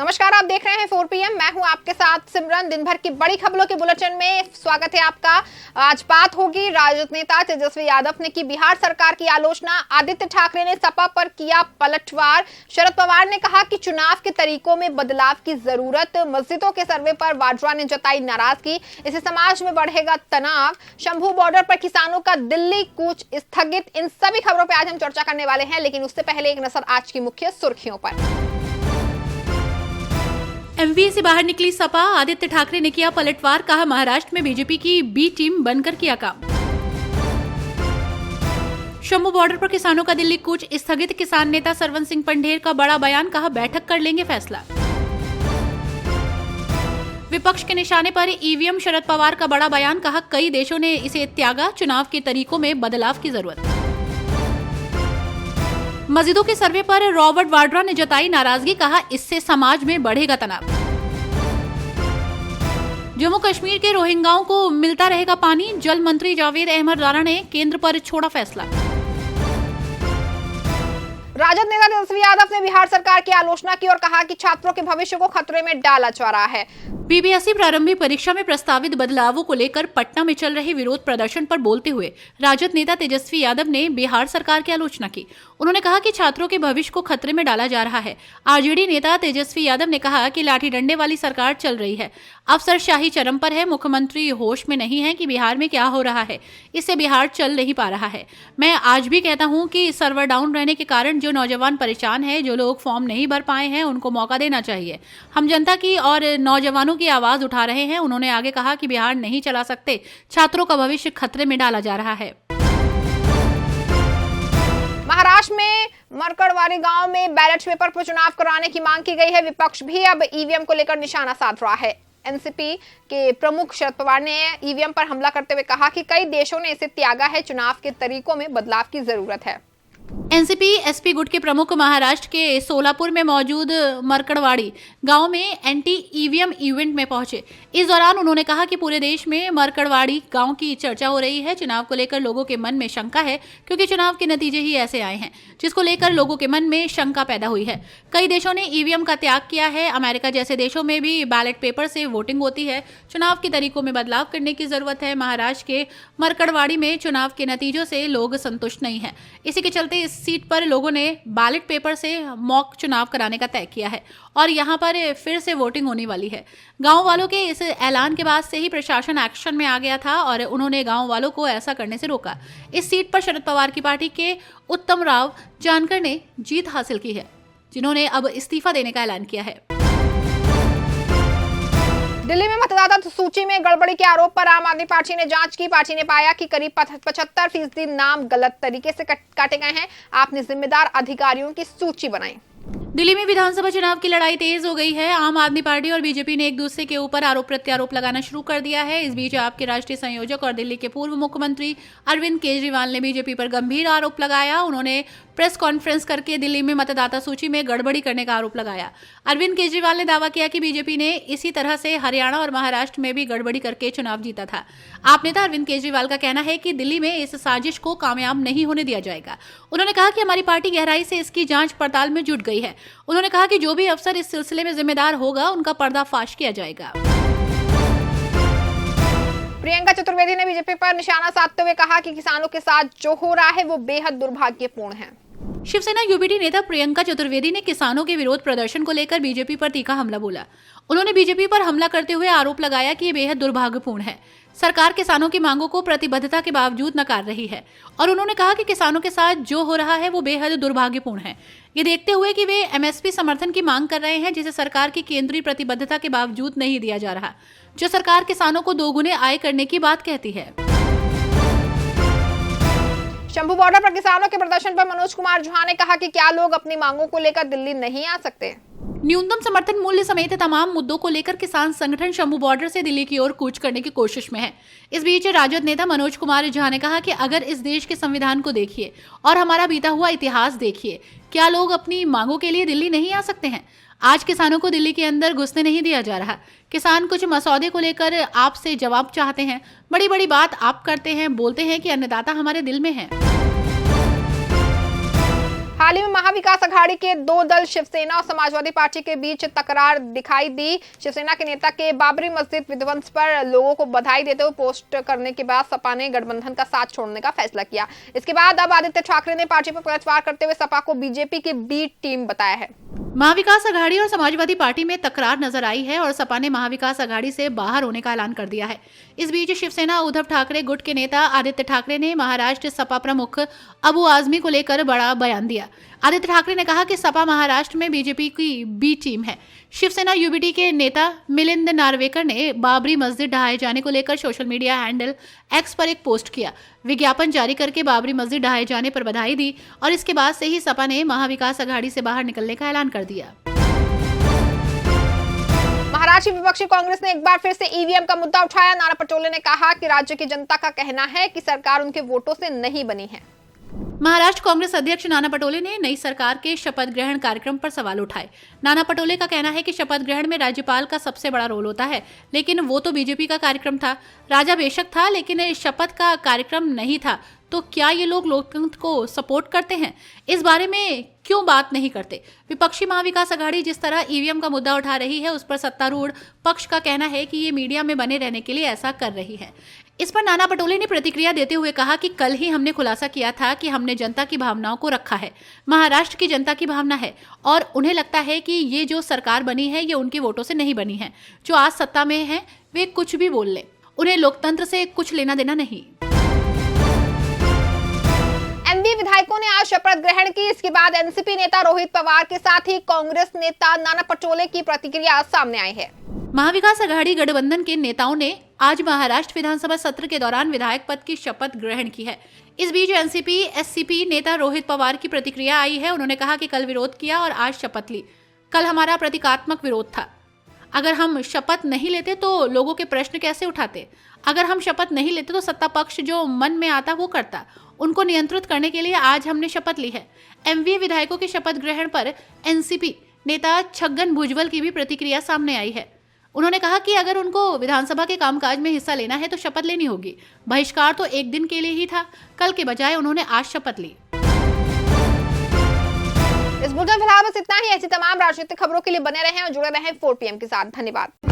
नमस्कार, आप देख रहे हैं 4 PM। मैं हूं आपके साथ सिमरन। दिन भर की बड़ी खबरों के बुलेटिन में स्वागत है आपका। आज बात होगी राजद नेता तेजस्वी यादव ने की बिहार सरकार की आलोचना। आदित्य ठाकरे ने सपा पर किया पलटवार। शरद पवार ने कहा कि चुनाव के तरीकों में बदलाव की जरूरत। मस्जिदों के सर्वे पर वाड्रा ने जताई नाराजगी। इससे समाज में बढ़ेगा तनाव। शंभू बॉर्डर पर किसानों का दिल्ली कूच स्थगित। इन सभी खबरों पर आज हम चर्चा करने वाले हैं, लेकिन उससे पहले एक नजर आज की मुख्य सुर्खियों पर। एमवीए से बाहर निकली सपा। आदित्य ठाकरे ने किया पलटवार, कहा महाराष्ट्र में बीजेपी की बी टीम बनकर किया काम। शंभू बॉर्डर पर किसानों का दिल्ली कूच स्थगित। किसान नेता सरवन सिंह पंढेर का बड़ा बयान, कहा बैठक कर लेंगे फैसला। विपक्ष के निशाने पर ईवीएम। शरद पवार का बड़ा बयान, कहा कई देशों ने इसे त्यागा, चुनाव के तरीकों में बदलाव की जरूरत। मस्जिदों के सर्वे पर रॉबर्ट वाड्रा ने जताई नाराजगी, कहा इससे समाज में बढ़ेगा तनाव। जम्मू कश्मीर के रोहिंग्याओं को मिलता रहेगा पानी। जल मंत्री जावेद अहमद राणा ने केंद्र पर छोड़ा फैसला। राजद नेता तेजस्वी यादव ने बिहार सरकार की आलोचना की और कहा कि छात्रों के भविष्य को खतरे में डाला जा रहा है। बीबीएसई प्रारंभिक परीक्षा में प्रस्तावित बदलावों को लेकर पटना में चल रहे विरोध प्रदर्शन पर बोलते हुए राजद नेता तेजस्वी यादव ने बिहार सरकार की आलोचना की। उन्होंने कहा कि छात्रों के भविष्य को खतरे में डाला जा रहा है। आरजेडी नेता तेजस्वी यादव ने कहा कि लाठी डंडे वाली सरकार चल रही है, अफसरशाही चरम पर है। मुख्यमंत्री होश में नहीं है कि बिहार में क्या हो रहा है, इससे बिहार चल नहीं पा रहा है। मैं आज भी कहता हूं कि सर्वर डाउन रहने के कारण जो नौजवान परेशान है, जो लोग फॉर्म नहीं भर पाए हैं, उनको मौका देना चाहिए। हम जनता की और नौजवानों की आवाज उठा रहे हैं। उन्होंने आगे कहा कि बिहार नहीं चला सकते, छात्रों का भविष्य खतरे में डाला जा रहा है। महाराष्ट्र में मरकड़वाड़ी गांव में बैलेट पेपर पर चुनाव कराने की मांग की गई है। विपक्ष भी अब ईवीएम को लेकर निशाना साध रहा है। एनसीपी के प्रमुख शरद पवार ने ईवीएम पर हमला करते हुए कहा कि कई देशों ने इसे त्यागा है, चुनाव के तरीकों में बदलाव की जरूरत है। एनसीपी एसपी गुट के प्रमुख महाराष्ट्र के सोलापुर में मौजूद मरकड़वाड़ी गांव में एंटी ईवीएम इवेंट में पहुंचे। इस दौरान उन्होंने कहा कि पूरे देश में मरकड़वाड़ी गांव की चर्चा हो रही है। चुनाव को लेकर लोगों के मन में शंका है, क्योंकि चुनाव के नतीजे ही ऐसे आए हैं जिसको लेकर लोगों के मन में शंका पैदा हुई है। कई देशों ने ईवीएम का त्याग किया है। अमेरिका जैसे देशों में भी बैलेट पेपर से वोटिंग होती है। चुनाव के तरीकों में बदलाव करने की जरूरत है। महाराष्ट्र के मरकड़वाड़ी में चुनाव के नतीजों से लोग संतुष्ट नहीं है। इसी के चलते इस सीट पर लोगों ने बैलेट पेपर से मॉक चुनाव कराने का तय किया है और यहां पर फिर से वोटिंग होने वाली है। गांव वालों के इस ऐलान के बाद से ही प्रशासन एक्शन में आ गया था और उन्होंने गांव वालों को ऐसा करने से रोका। इस सीट पर शरद पवार की पार्टी के उत्तम राव जानकर ने जीत हासिल की है, जिन्होंने अब इस्तीफा देने का ऐलान किया है। दिल्ली में मतदाता सूची में गड़बड़ी के आरोप पर आम आदमी पार्टी ने जांच की। पार्टी ने पाया कि करीब 75% नाम गलत तरीके से काटे गए हैं। आपने जिम्मेदार अधिकारियों की सूची बनाई। दिल्ली में विधानसभा चुनाव की लड़ाई तेज हो गई है। आम आदमी पार्टी और बीजेपी ने एक दूसरे के ऊपर आरोप प्रत्यारोप लगाना शुरू कर दिया है। इस बीच आप के राष्ट्रीय संयोजक और दिल्ली के पूर्व मुख्यमंत्री अरविंद केजरीवाल ने बीजेपी पर गंभीर आरोप लगाया। उन्होंने प्रेस कॉन्फ्रेंस करके दिल्ली में मतदाता सूची में गड़बड़ी करने का आरोप लगाया। अरविंद केजरीवाल ने दावा किया कि बीजेपी ने इसी तरह से हरियाणा और महाराष्ट्र में भी गड़बड़ी करके चुनाव जीता था। आप नेता अरविंद केजरीवाल का कहना है कि दिल्ली में इस साजिश को कामयाब नहीं होने दिया जाएगा। उन्होंने कहा कि हमारी पार्टी गहराई से इसकी जांच पड़ताल में जुट गई है। उन्होंने कहा कि जो भी अफसर इस सिलसिले में जिम्मेदार होगा, उनका पर्दाफाश किया जाएगा। प्रियंका चतुर्वेदी ने बीजेपी पर निशाना साधते हुए कहा कि किसानों के साथ जो हो रहा है वो बेहद दुर्भाग्यपूर्ण है। शिवसेना यूबीटी नेता प्रियंका चतुर्वेदी ने किसानों के विरोध प्रदर्शन को लेकर बीजेपी पर तीखा हमला बोला। उन्होंने बीजेपी पर हमला करते हुए आरोप लगाया कि ये बेहद दुर्भाग्यपूर्ण है। सरकार किसानों की मांगों को प्रतिबद्धता के बावजूद नकार रही है और उन्होंने कहा कि किसानों के साथ जो हो रहा है वो बेहद दुर्भाग्यपूर्ण है। ये देखते हुए कि वे एमएसपी समर्थन की मांग कर रहे हैं, जिसे सरकार की केंद्रीय प्रतिबद्धता के बावजूद नहीं दिया जा रहा, जो सरकार किसानों को दोगुने आय करने की बात कहती है। शंभू बॉर्डर पर किसानों के प्रदर्शन पर मनोज कुमार झा ने कहा कि क्या लोग अपनी मांगों को लेकर दिल्ली नहीं आ सकते। न्यूनतम समर्थन मूल्य समेत तमाम मुद्दों को लेकर किसान संगठन शंभू बॉर्डर से दिल्ली की ओर कूच करने की कोशिश में है। इस बीच राजद नेता मनोज कुमार झा ने कहा कि अगर इस देश के संविधान को देखिए और हमारा बीता हुआ इतिहास देखिए, क्या लोग अपनी मांगों के लिए दिल्ली नहीं आ सकते हैं। आज किसानों को दिल्ली के अंदर घुसने नहीं दिया जा रहा। किसान कुछ मसौदे को लेकर आपसे जवाब चाहते हैं। बड़ी बड़ी बात आप करते हैं, बोलते हैं कि अन्नदाता हमारे दिल में है। हाल ही में महाविकास अघाड़ी के दो दल शिवसेना और समाजवादी पार्टी के बीच तकरार दिखाई दी। शिवसेना के नेता के बाबरी मस्जिद विध्वंस पर लोगों को बधाई देते हुए पोस्ट करने के बाद सपा ने गठबंधन का साथ छोड़ने का फैसला किया। इसके बाद अब आदित्य ठाकरे ने पार्टी पर पलटवार करते हुए सपा को बीजेपी की बी टीम बताया है। महाविकास अघाड़ी और समाजवादी पार्टी में तकरार नजर आई है और सपा ने महाविकास अघाड़ी से बाहर होने का ऐलान कर दिया है। इस बीच शिवसेना उद्धव ठाकरे गुट के नेता आदित्य ठाकरे ने महाराष्ट्र सपा प्रमुख अबू आजमी को लेकर बड़ा बयान दिया। आदित्य ठाकरे ने कहा कि सपा महाराष्ट्र में बीजेपी की बी टीम है। शिवसेना यूबीटी के नेता मिलिंद नार्वेकर ने बाबरी मस्जिद ढहाए जाने को लेकर सोशल मीडिया हैंडल एक्स पर एक पोस्ट किया, विज्ञापन जारी करके बाबरी मस्जिद ढहाए जाने पर बधाई दी और इसके बाद से ही सपा ने महाविकास अघाड़ी से बाहर निकलने का ऐलान कर दिया। महाराष्ट्र विपक्षी कांग्रेस ने एक बार फिर से ईवीएम का मुद्दा उठाया। नाना पटोले ने कहा कि राज्य की जनता का कहना है कि सरकार उनके वोटों से नहीं बनी है। महाराष्ट्र कांग्रेस अध्यक्ष नाना पटोले ने नई सरकार के शपथ ग्रहण कार्यक्रम पर सवाल उठाए। नाना पटोले का कहना है कि शपथ ग्रहण में राज्यपाल का सबसे बड़ा रोल होता है, लेकिन वो तो बीजेपी का कार्यक्रम था। राजा बेशक था, लेकिन शपथ का कार्यक्रम नहीं था। तो क्या ये लोग लोकतंत्र को सपोर्ट करते हैं? इस बारे में क्यों बात नहीं करते? विपक्षी महाविकास अघाड़ी जिस तरह ईवीएम का मुद्दा उठा रही है, उस पर सत्तारूढ़ पक्ष का कहना है कि ये मीडिया में बने रहने के लिए ऐसा कर रही है। इस पर नाना पटोले ने प्रतिक्रिया देते हुए कहा कि कल ही हमने खुलासा किया था कि हमने जनता की भावनाओं को रखा है। महाराष्ट्र की जनता की भावना है और उन्हें लगता है कि ये जो सरकार बनी है ये उनके वोटों से नहीं बनी है। जो आज सत्ता में है वे कुछ भी बोल ले, उन्हें लोकतंत्र से कुछ लेना देना नहीं। एनडीए विधायकों ने आज शपथ ग्रहण की। इसके बाद एनसीपी नेता रोहित पवार के साथ ही कांग्रेस नेता नाना पटोले की प्रतिक्रिया सामने आई है। महाविकास अघाड़ी गठबंधन के नेताओं ने आज महाराष्ट्र विधानसभा सत्र के दौरान विधायक पद की शपथ ग्रहण की है। इस बीच एनसीपी एससीपी नेता रोहित पवार की प्रतिक्रिया आई है। उन्होंने कहा कि कल विरोध किया और आज शपथ ली। कल हमारा प्रतीकात्मक विरोध था। अगर हम शपथ नहीं लेते तो लोगों के प्रश्न कैसे उठाते? अगर हम शपथ नहीं लेते तो सत्ता पक्ष जो मन में आता वो करता। उनको नियंत्रित करने के लिए आज हमने शपथ ली है। एमवीए विधायकों के शपथ ग्रहण पर एनसीपी नेता छगन भुजबल की भी प्रतिक्रिया सामने आई है। उन्होंने कहा कि अगर उनको विधानसभा के कामकाज में हिस्सा लेना है तो शपथ लेनी होगी। बहिष्कार तो एक दिन के लिए ही था, कल के बजाय उन्होंने आज शपथ ली। इस बुलेटिन फिलहाल बस इतना ही। ऐसी तमाम राजनीतिक खबरों के लिए बने रहें और जुड़े रहें 4 PM के साथ। धन्यवाद।